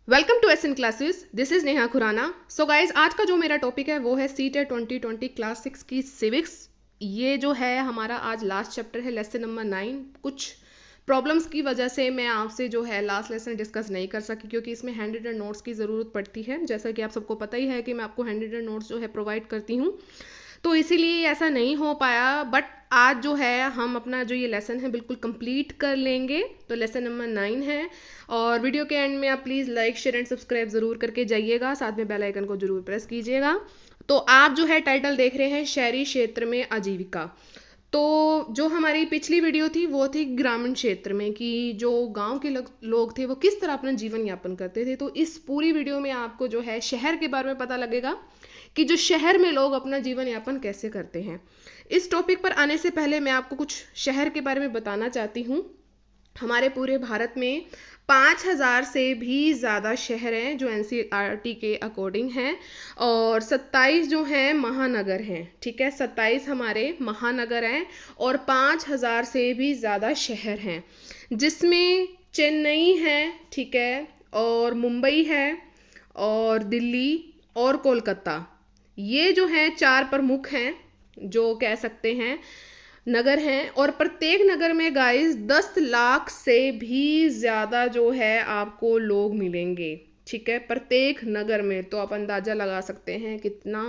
Welcome to SN classes. This is Neha Khurana. So guys, आज का जो मेरा टॉपिक है वो है सीटेट 2020 क्लास 6 की सिविक्स। ये जो है हमारा आज लास्ट चैप्टर है, लेसन नंबर 9। कुछ प्रॉब्लम्स की वजह से मैं आपसे जो है लास्ट लेसन डिस्कस नहीं कर सकी, क्योंकि इसमें हैंड रिटन नोट्स की ज़रूरत पड़ती है। जैसा कि आप सबको पता ही है कि मैं आपको हैंड रिटन नोट्स जो है प्रोवाइड करती हूँ, तो इसीलिए ऐसा नहीं हो पाया। बट आज जो है हम अपना जो ये लेसन है बिल्कुल कंप्लीट कर लेंगे। तो लेसन नंबर 9 है, और वीडियो के एंड में आप please like share and subscribe ज़रूर करके जाइएगा, साथ में बेल आइकन को जरूर प्रेस कीजिएगा। तो आप जो है टाइटल देख रहे हैं शहरी क्षेत्र में आजीविका। तो जो हमारी पिछली वीडियो थी वो थी ग्रामीण क्षेत्र में, कि जो गांव के लोग थे वो किस तरह अपना जीवन यापन करते थे। तो इस पूरी वीडियो में आपको जो है शहर के बारे में पता लगेगा कि जो शहर में लोग अपना जीवन यापन कैसे करते हैं। इस टॉपिक पर आने से पहले मैं आपको कुछ शहर के बारे में बताना चाहती हूँ। हमारे पूरे भारत में 5000 से भी ज़्यादा शहर हैं जो एनसीईआरटी के अकॉर्डिंग हैं, और 27 जो हैं महानगर हैं। ठीक है, 27 हमारे महानगर हैं और 5000 से भी ज़्यादा शहर हैं, जिसमें चेन्नई है, ठीक है, और मुंबई है, और दिल्ली और कोलकाता। ये जो हैं 4 प्रमुख हैं, जो कह सकते हैं नगर हैं। और प्रत्येक नगर में गाइस 10 लाख से भी ज्यादा जो है आपको लोग मिलेंगे। ठीक है, प्रत्येक नगर में। तो आप अंदाजा लगा सकते हैं कितना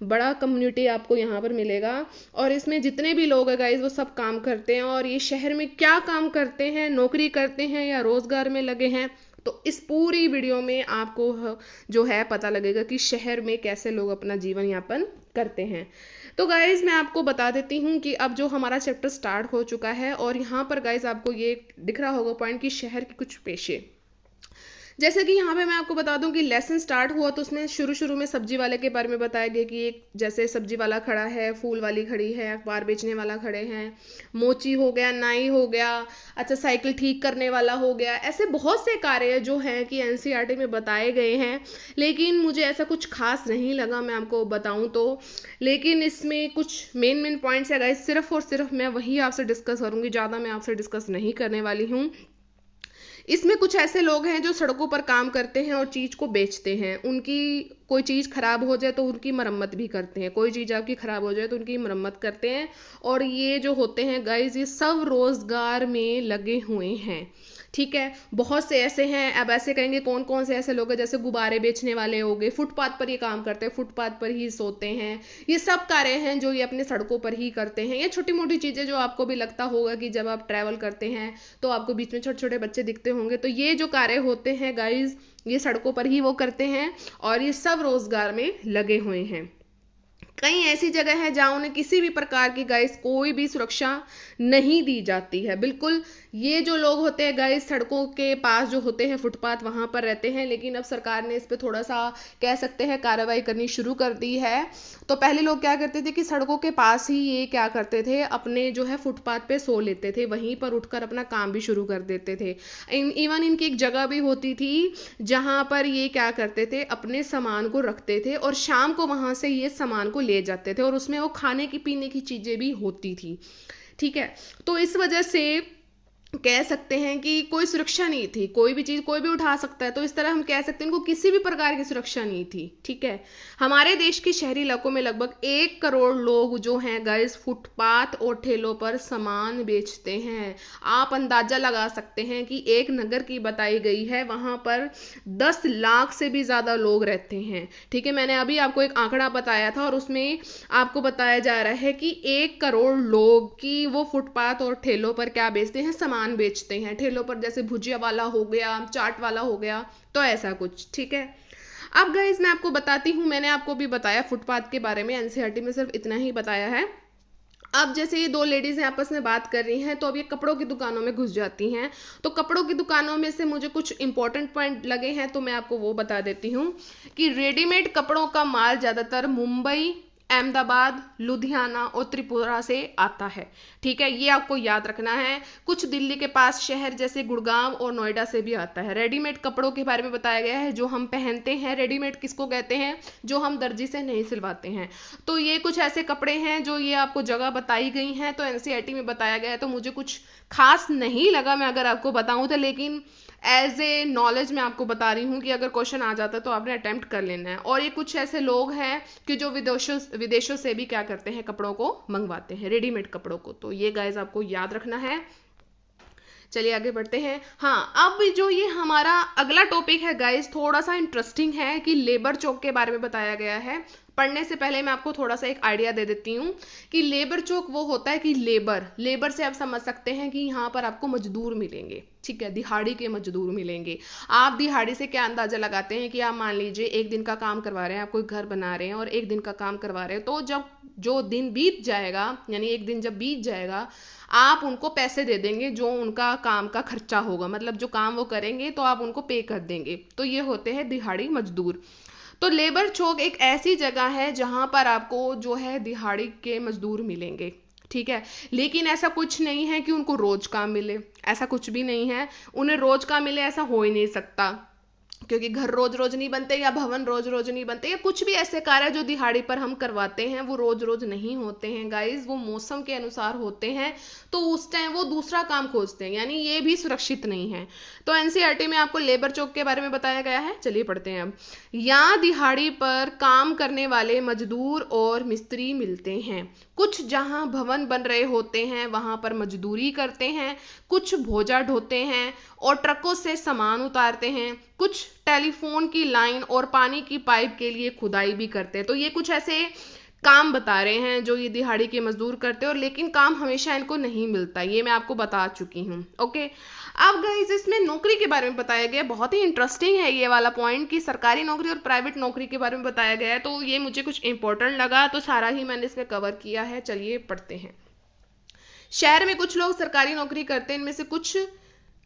बड़ा कम्युनिटी आपको यहाँ पर मिलेगा। और इसमें जितने भी लोग हैं गाइस वो सब काम करते हैं। और ये शहर में क्या काम करते हैं, नौकरी करते हैं या रोजगार में लगे हैं, तो इस पूरी वीडियो में आपको जो है पता लगेगा कि शहर में कैसे लोग अपना जीवन यापन करते हैं। तो गाइज मैं आपको बता देती हूँ कि अब जो हमारा चैप्टर स्टार्ट हो चुका है, और यहाँ पर गाइज आपको ये दिख रहा होगा पॉइंट कि शहर के कुछ पेशे। जैसे कि यहाँ पे मैं आपको बता दूं कि लेसन स्टार्ट हुआ तो उसमें शुरू में सब्जी वाले के बारे में बताया गया कि एक जैसे सब्जी वाला खड़ा है, फूल वाली खड़ी है, अखबार बेचने वाला खड़े हैं, मोची हो गया, नाई हो गया, अच्छा साइकिल ठीक करने वाला हो गया। ऐसे बहुत से कार्य जो हैं कि एनसीईआरटी में बताए गए हैं, लेकिन मुझे ऐसा कुछ खास नहीं लगा मैं आपको बताऊं तो। लेकिन इसमें कुछ मेन पॉइंट्स है गाइस, सिर्फ और सिर्फ मैं वही आपसे डिस्कस करूंगी, ज़्यादा मैं आपसे डिस्कस नहीं करने वाली हूँ। इसमें कुछ ऐसे लोग हैं जो सड़कों पर काम करते हैं और चीज को बेचते हैं। उनकी कोई चीज खराब हो जाए तो उनकी मरम्मत भी करते हैं, कोई चीज आपकी खराब हो जाए तो उनकी मरम्मत करते हैं। और ये जो होते हैं गाइज, ये सब रोजगार में लगे हुए हैं। ठीक है, बहुत से ऐसे हैं। अब ऐसे कहेंगे कौन कौन से ऐसे लोग हैं, जैसे गुब्बारे बेचने वाले हो गए, फुटपाथ पर ये काम करते हैं, फुटपाथ पर ही सोते हैं। ये सब कार्य हैं जो ये अपने सड़कों पर ही करते हैं। ये छोटी मोटी चीजें जो आपको भी लगता होगा कि जब आप ट्रैवल करते हैं तो आपको बीच में छोटे छोटे बच्चे दिखते होंगे, तो ये जो कार्य होते हैं गाइज, ये सड़कों पर ही वो करते हैं, और ये सब रोजगार में लगे हुए हैं। कई ऐसी जगह है जहां उन्हें किसी भी प्रकार की गाइस कोई भी सुरक्षा नहीं दी जाती है। बिल्कुल, ये जो लोग होते हैं गाइस सड़कों के पास जो होते हैं, फुटपाथ, वहां पर रहते हैं। लेकिन अब सरकार ने इस पे थोड़ा सा कह सकते हैं कार्रवाई करनी शुरू कर दी है। तो पहले लोग क्या करते थे कि सड़कों के पास ही ये क्या करते थे, अपने जो है फुटपाथ पे सो लेते थे, वहीं पर उठकर अपना काम भी शुरू कर देते थे। इवन इनकी एक जगह भी होती थी जहां पर ये क्या करते थे, अपने सामान को रखते थे और शाम को वहां से ये सामान को ले जाते थे, और उसमें वो खाने की पीने की चीजें भी होती थी। ठीक है, तो इस वजह से कह सकते हैं कि कोई सुरक्षा नहीं थी, कोई भी चीज कोई भी उठा सकता है। तो इस तरह हम कह सकते हैं इनको किसी भी प्रकार की सुरक्षा नहीं थी। ठीक है, हमारे देश के शहरी इलाकों में लगभग 1 करोड़ लोग जो हैं गाइस फुटपाथ और ठेलों पर सामान बेचते हैं। आप अंदाजा लगा सकते हैं कि एक नगर की बताई गई है, वहां पर 10 लाख से भी ज्यादा लोग रहते हैं। ठीक है, मैंने अभी आपको एक आंकड़ा बताया था, और उसमें आपको बताया जा रहा है कि 1 करोड़ लोग की वो फुटपाथ और ठेलों पर क्या बेचते हैं, सामान बेचते हैं। ठेलों पर जैसे भुजिया वाला हो गया, चाट वाला हो गया, तो ऐसा कुछ। ठीक है, अब गाइस मैं आपको बताती हूँ, मैंने आपको भी बताया फुटपाथ के बारे में, एनसीईआरटी में सिर्फ इतना ही बताया है। अब जैसे ये 2 लेडीज आपस में बात कर रही हैं, तो अब ये कपड़ों की दुकानों में घुस जाती हैं। तो कपड़ों की दुकानों में से मुझे कुछ इंपॉर्टेंट पॉइंट लगे हैं, तो मैं आपको वो बता देती हूँ कि रेडीमेड कपड़ों का माल ज्यादातर मुंबई, अहमदाबाद, लुधियाना और त्रिपुरा से आता है। ठीक है, ये आपको याद रखना है। कुछ दिल्ली के पास शहर जैसे गुड़गांव और नोएडा से भी आता है। रेडीमेड कपड़ों के बारे में बताया गया है, जो हम पहनते हैं। रेडीमेड किसको कहते हैं, जो हम दर्जी से नहीं सिलवाते हैं। तो ये कुछ ऐसे कपड़े हैं जो ये आपको जगह बताई गई हैं, तो एनसीईआरटी में बताया गया है। तो मुझे कुछ खास नहीं लगा मैं अगर आपको बताऊं तो, लेकिन एज ए नॉलेज मैं आपको बता रही हूँ कि अगर क्वेश्चन आ जाता है तो आपने अटेम्प्ट कर लेना है। और ये कुछ ऐसे लोग हैं कि जो विदेशों से भी क्या करते हैं, कपड़ों को मंगवाते हैं, रेडीमेड कपड़ों को। तो ये गाइज आपको याद रखना है। चलिए आगे बढ़ते हैं। हाँ, अब जो ये हमारा अगला टॉपिक है गाइस, थोड़ा सा इंटरेस्टिंग है कि लेबर चौक के बारे में बताया गया है। पढ़ने से पहले मैं आपको थोड़ा सा एक आइडिया दे देती हूँ कि लेबर चौक वो होता है कि लेबर से आप समझ सकते हैं कि यहाँ पर आपको मजदूर मिलेंगे, ठीक है, दिहाड़ी के मजदूर मिलेंगे। आप दिहाड़ी से क्या अंदाजा लगाते हैं कि आप मान लीजिए एक दिन का काम करवा रहे हैं, आप कोई घर बना रहे हैं और एक दिन का काम करवा रहे हैं, तो जब जो दिन बीत जाएगा, यानी एक दिन जब बीत जाएगा, आप उनको पैसे दे देंगे जो उनका काम का खर्चा होगा, मतलब जो काम वो करेंगे तो आप उनको पे कर देंगे। तो ये होते हैं दिहाड़ी मजदूर। तो लेबर चौक एक ऐसी जगह है जहां पर आपको जो है दिहाड़ी के मजदूर मिलेंगे, ठीक है। लेकिन ऐसा कुछ नहीं है कि उनको रोज काम मिले, ऐसा कुछ भी नहीं है। उन्हें रोज काम मिले ऐसा हो ही नहीं सकता, क्योंकि घर रोज रोज नहीं बनते, या भवन रोज रोज नहीं बनते, या कुछ भी ऐसे कार्य जो दिहाड़ी पर हम करवाते हैं वो रोज रोज नहीं होते हैं गाइज, वो मौसम के अनुसार होते हैं। तो उस टाइम वो दूसरा काम खोजते हैं, यानी ये भी सुरक्षित नहीं है। तो एनसीईआरटी में आपको लेबर चौक के बारे में बताया गया है। चलिए पढ़ते हैं अब। यहाँ दिहाड़ी पर काम करने वाले मजदूर और मिस्त्री मिलते हैं। कुछ जहां भवन बन रहे होते हैं वहां पर मजदूरी करते हैं, कुछ भोजा ढोते हैं और ट्रकों से सामान उतारते हैं, कुछ टेलीफोन की लाइन और पानी की पाइप के लिए खुदाई भी करते हैं। तो ये कुछ ऐसे काम बता रहे हैं जो ये दिहाड़ी के मजदूर करते हैं, और लेकिन काम हमेशा इनको नहीं मिलता, ये मैं आपको बता चुकी हूँ। ओके, अब गाइस इसमें नौकरी के बारे में बताया गया, बहुत ही इंटरेस्टिंग है ये वाला पॉइंट कि सरकारी नौकरी और प्राइवेट नौकरी के बारे में बताया गया है। तो ये मुझे कुछ इंपॉर्टेंट लगा, तो सारा ही मैंने इसमें कवर किया है। चलिए पढ़ते हैं। शहर में कुछ लोग सरकारी नौकरी करते हैं, इनमें से कुछ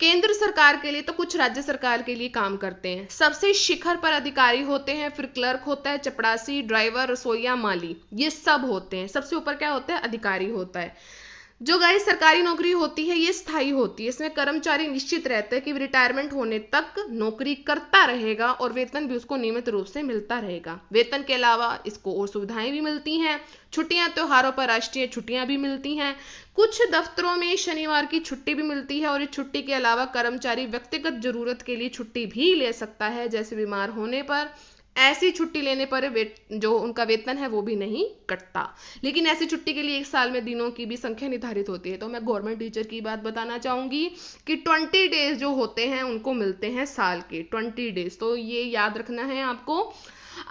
केंद्र सरकार के लिए तो कुछ राज्य सरकार के लिए काम करते हैं। सबसे शिखर पर अधिकारी होते हैं, फिर क्लर्क होता है, चपड़ासी, ड्राइवर, रसोईया, माली, ये सब होते हैं। सबसे ऊपर क्या होता है, अधिकारी होता है। जो गाइस सरकारी नौकरी होती है ये स्थायी होती है, इसमें कर्मचारी निश्चित रहता है कि रिटायरमेंट होने तक नौकरी करता रहेगा और वेतन भी उसको नियमित रूप से मिलता रहेगा। वेतन के अलावा इसको और सुविधाएं भी मिलती हैं, छुट्टियां, त्योहारों पर राष्ट्रीय छुट्टियां भी मिलती हैं। कुछ दफ्तरों में शनिवार की छुट्टी भी मिलती है, और इस छुट्टी के अलावा कर्मचारी व्यक्तिगत जरूरत के लिए छुट्टी भी ले सकता है, जैसे बीमार होने पर। ऐसी छुट्टी लेने पर जो उनका वेतन है वो भी नहीं कटता। लेकिन ऐसी छुट्टी के लिए एक साल में दिनों की भी संख्या निर्धारित होती है। तो मैं गवर्नमेंट टीचर की बात बताना चाहूंगी कि 20 डेज जो होते हैं उनको मिलते हैं साल के 20 डेज, तो ये याद रखना है आपको।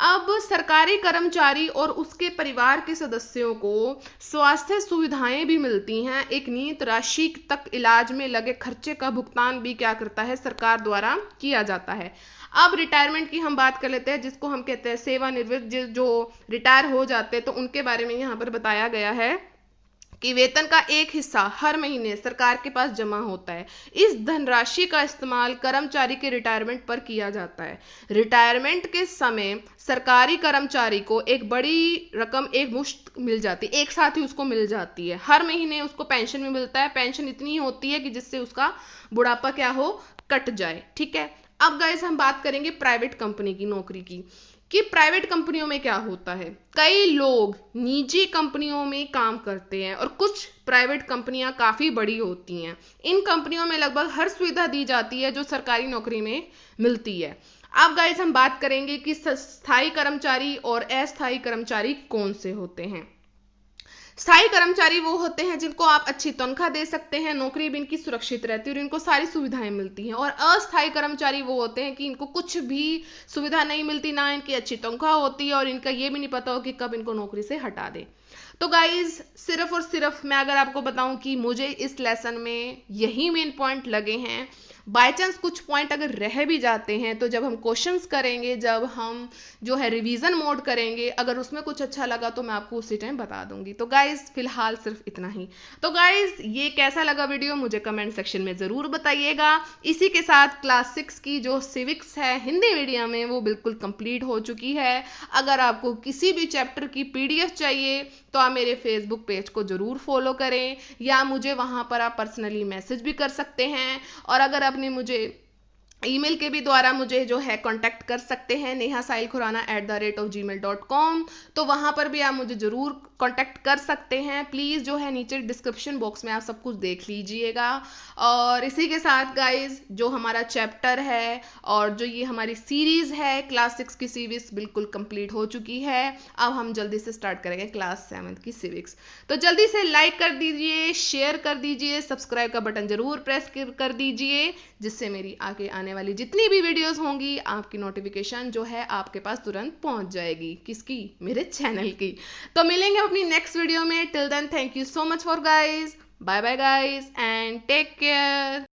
अब सरकारी कर्मचारी और उसके परिवार के सदस्यों को स्वास्थ्य सुविधाएं भी मिलती हैं। एक नियत राशि तक इलाज में लगे खर्चे का भुगतान भी क्या करता है, सरकार द्वारा किया जाता है। अब रिटायरमेंट की हम बात कर लेते हैं, जिसको हम कहते हैं सेवानिवृत्त, जो रिटायर हो जाते हैं, तो उनके बारे में यहाँ पर बताया गया है कि वेतन का एक हिस्सा हर महीने सरकार के पास जमा होता है। इस धनराशि का इस्तेमाल कर्मचारी के रिटायरमेंट पर किया जाता है। रिटायरमेंट के समय सरकारी कर्मचारी को एक बड़ी रकम एक मुश्त मिल जाती है, एक साथ ही उसको मिल जाती है। हर महीने उसको पेंशन भी मिलता है। पेंशन इतनी होती है कि जिससे उसका बुढ़ापा क्या हो, कट जाए, ठीक है। अब गाइस हम बात करेंगे प्राइवेट कंपनी की नौकरी की, कि प्राइवेट कंपनियों में क्या होता है। कई लोग निजी कंपनियों में काम करते हैं और कुछ प्राइवेट कंपनियां काफी बड़ी होती हैं। इन कंपनियों में लगभग हर सुविधा दी जाती है जो सरकारी नौकरी में मिलती है। अब गाइस हम बात करेंगे कि स्थायी कर्मचारी और अस्थायी कर्मचारी कौन से होते हैं। स्थायी कर्मचारी वो होते हैं जिनको आप अच्छी तनख्वाह दे सकते हैं, नौकरी भी इनकी सुरक्षित रहती है और इनको सारी सुविधाएं मिलती हैं। और अस्थायी कर्मचारी वो होते हैं कि इनको कुछ भी सुविधा नहीं मिलती, ना इनकी अच्छी तनख्वाह होती है और इनका ये भी नहीं पता हो कि कब इनको नौकरी से हटा दे। तो गाइज सिर्फ और सिर्फ मैं अगर आपको बताऊं कि मुझे इस लेसन में यही मेन पॉइंट लगे हैं। बाय चांस कुछ पॉइंट अगर रह भी जाते हैं तो जब हम क्वेश्चंस करेंगे, जब हम जो है रिवीजन मोड करेंगे, अगर उसमें कुछ अच्छा लगा तो मैं आपको उसी टाइम बता दूंगी। तो गाइज फिलहाल सिर्फ इतना ही। तो गाइज ये कैसा लगा वीडियो मुझे कमेंट सेक्शन में जरूर बताइएगा। इसी के साथ क्लास 6 की जो सिविक्स है हिंदी मीडियम में वो बिल्कुल कंप्लीट हो चुकी है। अगर आपको किसी भी चैप्टर की PDF चाहिए तो आप मेरे फेसबुक पेज को जरूर फॉलो करें, या मुझे वहां पर आप पर्सनली मैसेज भी कर सकते हैं। और अगर आपने मुझे ईमेल के भी द्वारा मुझे जो है कांटेक्ट कर सकते हैं, nehasailkhurana@gmail.com। तो वहाँ पर भी आप मुझे ज़रूर कांटेक्ट कर सकते हैं। प्लीज़ जो है नीचे डिस्क्रिप्शन बॉक्स में आप सब कुछ देख लीजिएगा। और इसी के साथ गाइज जो हमारा चैप्टर है और जो ये हमारी सीरीज़ है क्लास 6 की सिविक्स बिल्कुल कंप्लीट हो चुकी है। अब हम जल्दी से स्टार्ट करेंगे क्लास 7 की सिविक्स। तो जल्दी से लाइक कर दीजिए, शेयर कर दीजिए, सब्सक्राइब का बटन ज़रूर प्रेस कर दीजिए, जिससे मेरी आगे आने वाली जितनी भी वीडियोस होंगी आपकी नोटिफिकेशन जो है आपके पास तुरंत पहुंच जाएगी। किसकी? मेरे चैनल की। तो मिलेंगे अपनी नेक्स्ट वीडियो में। Till then thank you so much for guys, bye bye guys and take care.